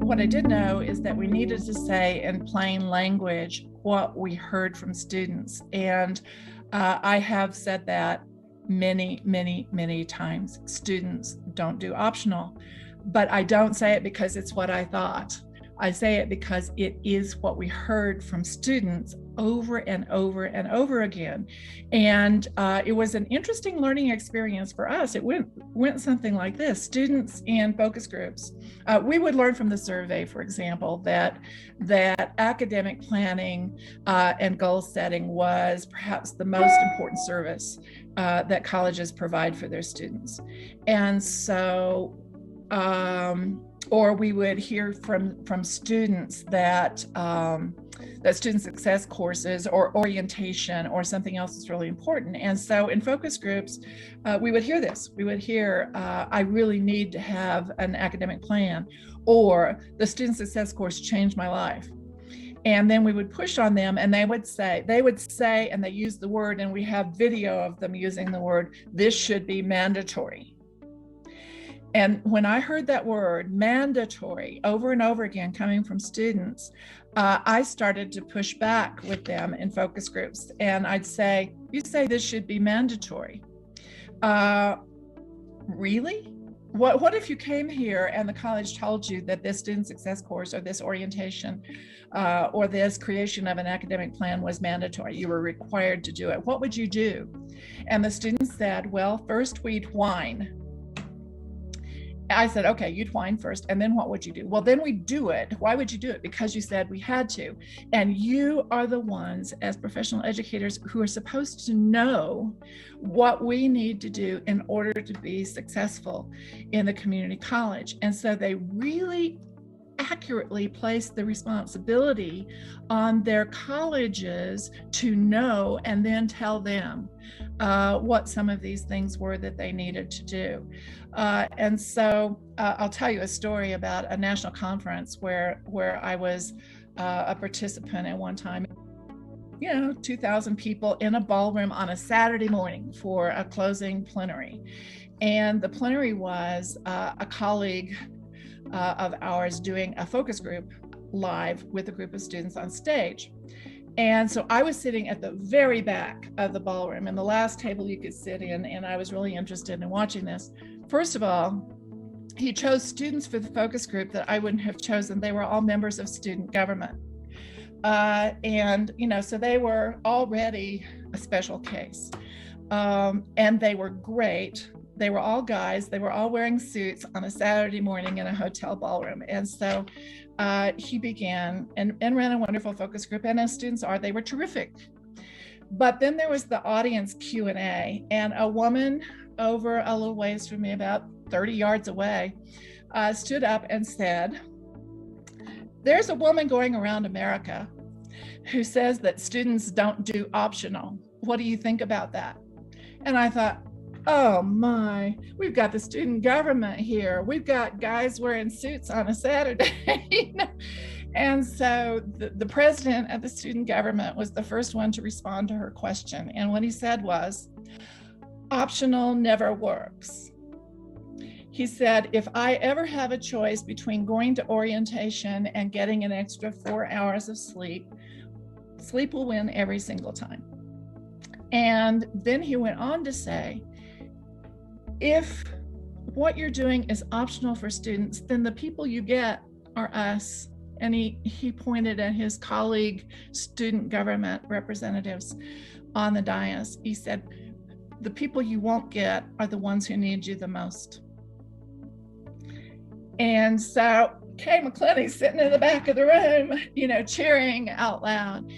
What I did know is that we needed to say in plain language what we heard from students. And I have said that many, many, many times. Students don't do optional, but I don't say it because it's what I thought. I say it because it is what we heard from students over and over and over again. And it was an interesting learning experience for us. It went something like this. Students in focus groups, we would learn from the survey, for example, that academic planning and goal setting was perhaps the most important service that colleges provide for their students. And so, or we would hear from students that that student success courses or orientation or something else is really important. And so in focus groups, we would hear this. We would hear, I really need to have an academic plan, or the student success course changed my life. And then we would push on them, and they would say, and they use the word, and we have video of them using the word, this should be mandatory. And when I heard that word, mandatory, over and over again coming from students, I started to push back with them in focus groups. And I'd say, you say this should be mandatory. Really? What if you came here and the college told you that this student success course or this orientation or this creation of an academic plan was mandatory? You were required to do it. What would you do? And the students said, well, first we'd whine. I said, okay, you'd whine first, and then what would you do? Well, then we'd do it. Why would you do it? Because you said we had to. And you are the ones as professional educators who are supposed to know what we need to do in order to be successful in the community college. And so they really accurately place the responsibility on their colleges to know and then tell them what some of these things were that they needed to do. And so I'll tell you a story about a national conference where I was a participant at one time. 2,000 people in a ballroom on a Saturday morning for a closing plenary. And the plenary was a colleague of ours doing a focus group live with a group of students on stage. And so I was sitting at the very back of the ballroom, and the last table you could sit in, and I was really interested in watching this. First of all, he chose students for the focus group that I wouldn't have chosen. They were all members of student government. And so they were already a special case. And they were great. They were all guys. They were all wearing suits on a Saturday morning in a hotel ballroom. And so he began and ran a wonderful focus group. And as students are, they were terrific. But then there was the audience Q&A, and a woman over a little ways from me, about 30 yards away, stood up and said, there's a woman going around America who says that students don't do optional. What do you think about that? And I thought, oh my, we've got the student government here. We've got guys wearing suits on a Saturday. And so the president of the student government was the first one to respond to her question. And what he said was, optional never works. He said, if I ever have a choice between going to orientation and getting an extra 4 hours of sleep, sleep will win every single time. And then he went on to say, if what you're doing is optional for students, then the people you get are us. And he pointed at his colleague student government representatives on the dais. He said, the people you won't get are the ones who need you the most. And so Kay McClenney's sitting in the back of the room, cheering out loud,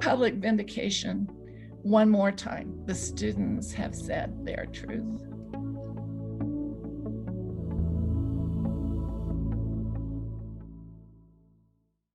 public vindication. One more time, the students have said their truth.